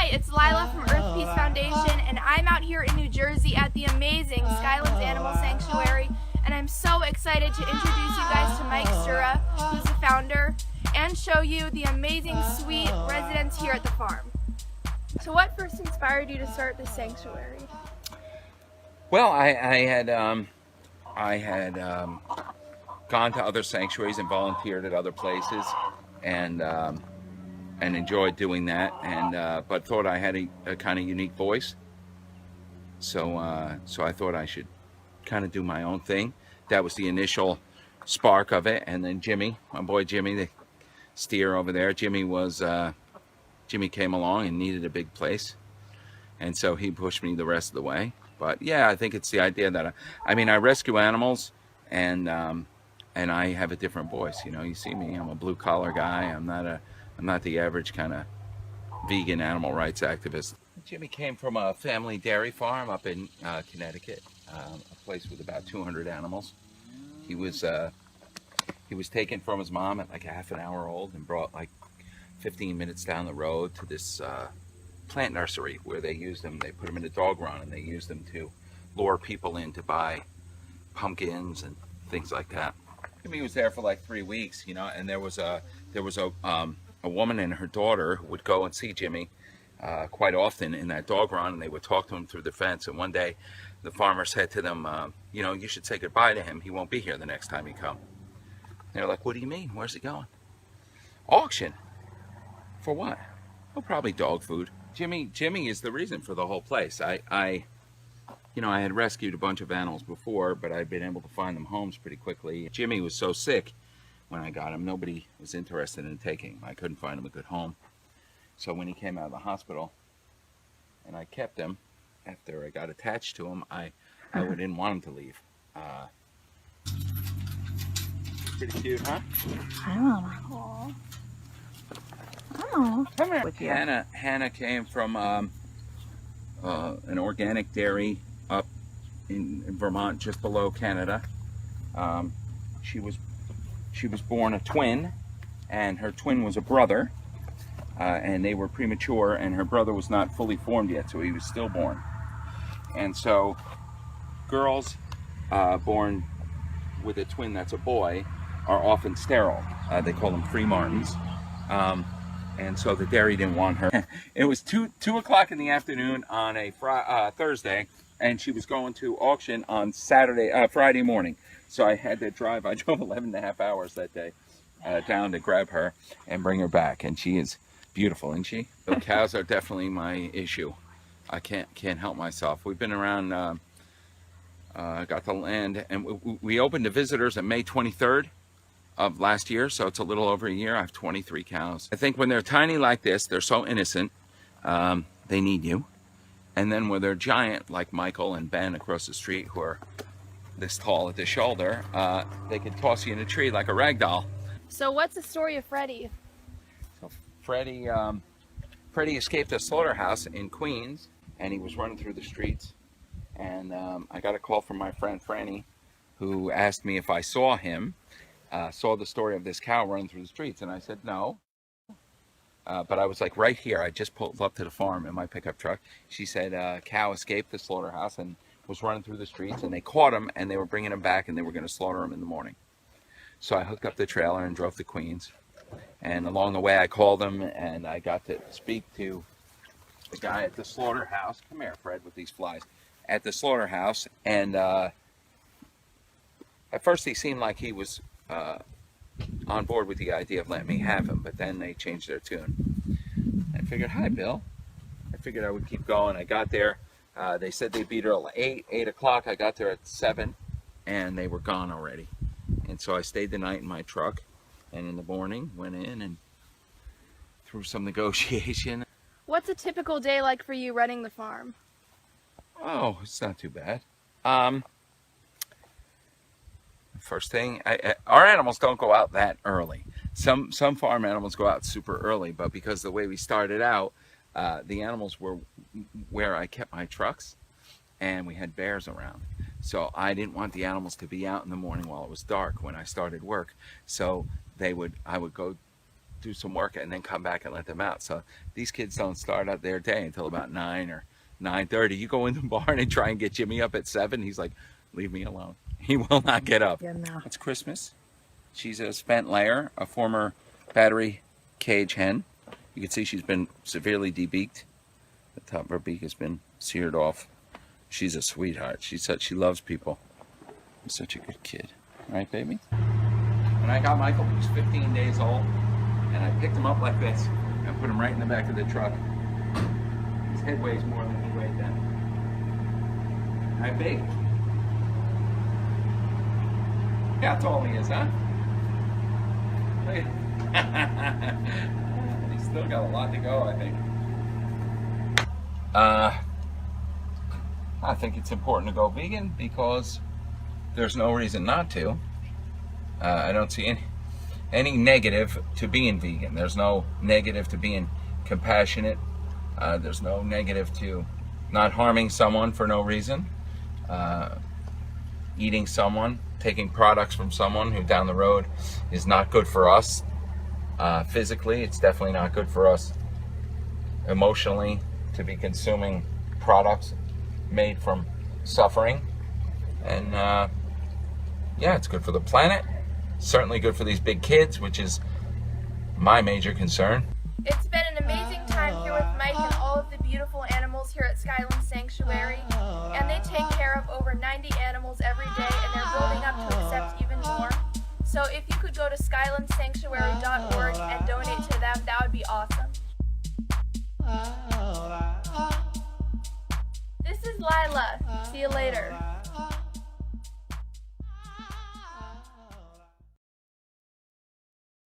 Hi, it's Lila from Earth Peace Foundation, and I'm out here in New Jersey at the amazing Skylands Animal Sanctuary, and I'm so excited to introduce you guys to Mike Stura, who's the founder, and show you the amazing, sweet residents here at the farm. So what first inspired you to start this sanctuary? Well, I had gone to other sanctuaries and volunteered at other places, and enjoyed doing that, but thought I had a kind of unique voice. So I thought I should kind of do my own thing. That was the initial spark of it. And then Jimmy, my boy Jimmy, the steer over there, Jimmy came along and needed a big place, and so he pushed me the rest of the way. But yeah, I think it's the idea that I rescue animals, and I have a different voice. You know, you see me, I'm a blue collar guy. I'm not the average kind of vegan animal rights activist. Jimmy came from a family dairy farm up in Connecticut, a place with about 200 animals. He was taken from his mom at like half an hour old and brought like 15 minutes down the road to this plant nursery where they put him in a dog run, and they used him to lure people in to buy pumpkins and things like that. Jimmy was there for like 3 weeks, you know, and there was a woman and her daughter who would go and see Jimmy quite often in that dog run, and they would talk to him through the fence. And one day the farmer said to them, you know, you should say goodbye to him. He won't be here the next time you come. They're like, what do you mean? Where's he going? Auction. For what? Oh, probably dog food. Jimmy is the reason for the whole place. I had rescued a bunch of animals before, but I'd been able to find them homes pretty quickly. Jimmy was so sick when I got him, nobody was interested in taking him. I couldn't find him a good home. So when he came out of the hospital and I kept him, after I got attached to him, I didn't want him to leave. Pretty cute, huh? Oh. Come here. Hannah came from an organic dairy up in Vermont, just below Canada. She was born a twin, and her twin was a brother, and they were premature, and her brother was not fully formed yet, so he was stillborn. And so girls born with a twin that's a boy are often sterile. They call them free Martins. And so the dairy didn't want her. It was 2 o'clock in the afternoon on a Thursday, and she was going to auction on Friday morning. So I had to drive. I drove 11 and a half hours that day down to grab her and bring her back. And she is beautiful, isn't she? The cows are definitely my issue. I can't help myself. We've been around, got the land, and we opened to visitors on May 23rd. Of last year, so it's a little over a year. I have 23 cows. I think when they're tiny like this, they're so innocent, they need you. And then when they're giant, like Michael and Ben across the street, who are this tall at the shoulder, they can toss you in a tree like a rag doll. So what's the story of Freddie? So Freddie escaped a slaughterhouse in Queens, and he was running through the streets. And I got a call from my friend Franny, who asked me if I saw him. Saw the story of this cow running through the streets, and I said no. But I was like right here. I just pulled up to the farm in my pickup truck. She said cow escaped the slaughterhouse and was running through the streets, and they caught him, and they were bringing him back, and they were going to slaughter him in the morning. So I hooked up the trailer and drove to Queens. And along the way, I called him, and I got to speak to the guy at the slaughterhouse. Come here, Fred, with these flies. At the slaughterhouse, and at first he seemed like he was on board with the idea of letting me have him, but then they changed their tune. I figured, hi, Bill. I figured I would keep going. I got there. They said they'd be there at 8 o'clock. I got there at 7, and they were gone already. And so I stayed the night in my truck, and in the morning went in and through some negotiation. What's a typical day like for you running the farm? Oh, it's not too bad. First thing, our animals don't go out that early. Some farm animals go out super early, but because the way we started out, the animals were where I kept my trucks, and we had bears around. So I didn't want the animals to be out in the morning while it was dark when I started work. So I would go do some work and then come back and let them out. So these kids don't start out their day until about 9 or 9:30. You go in the barn and try and get Jimmy up at 7. He's like, leave me alone. He will not get up. It's Christmas. She's a spent layer, a former battery cage hen. You can see she's been severely debeaked. The top of her beak has been seared off. She's a sweetheart. She loves people. She's such a good kid. Right, baby? When I got Michael, he was 15 days old, and I picked him up like this and put him right in the back of the truck. His head weighs more than he weighed then. Right, big? Look how tall he is, huh? He's still got a lot to go, I think. I think it's important to go vegan because there's no reason not to. I don't see any negative to being vegan. There's no negative to being compassionate. There's no negative to not harming someone for no reason. Eating someone, taking products from someone who down the road is not good for us. Physically, it's definitely not good for us emotionally to be consuming products made from suffering. And yeah, it's good for the planet. Certainly good for these big kids, which is my major concern. It's been an amazing time here with Mike and all of the beautiful animals here at Skylands Sanctuary. And they take care of over 90 animals every day, and they're building up to accept even more. So if you could go to skylandssanctuary.org and donate to them, that would be awesome. This is Lila. See you later.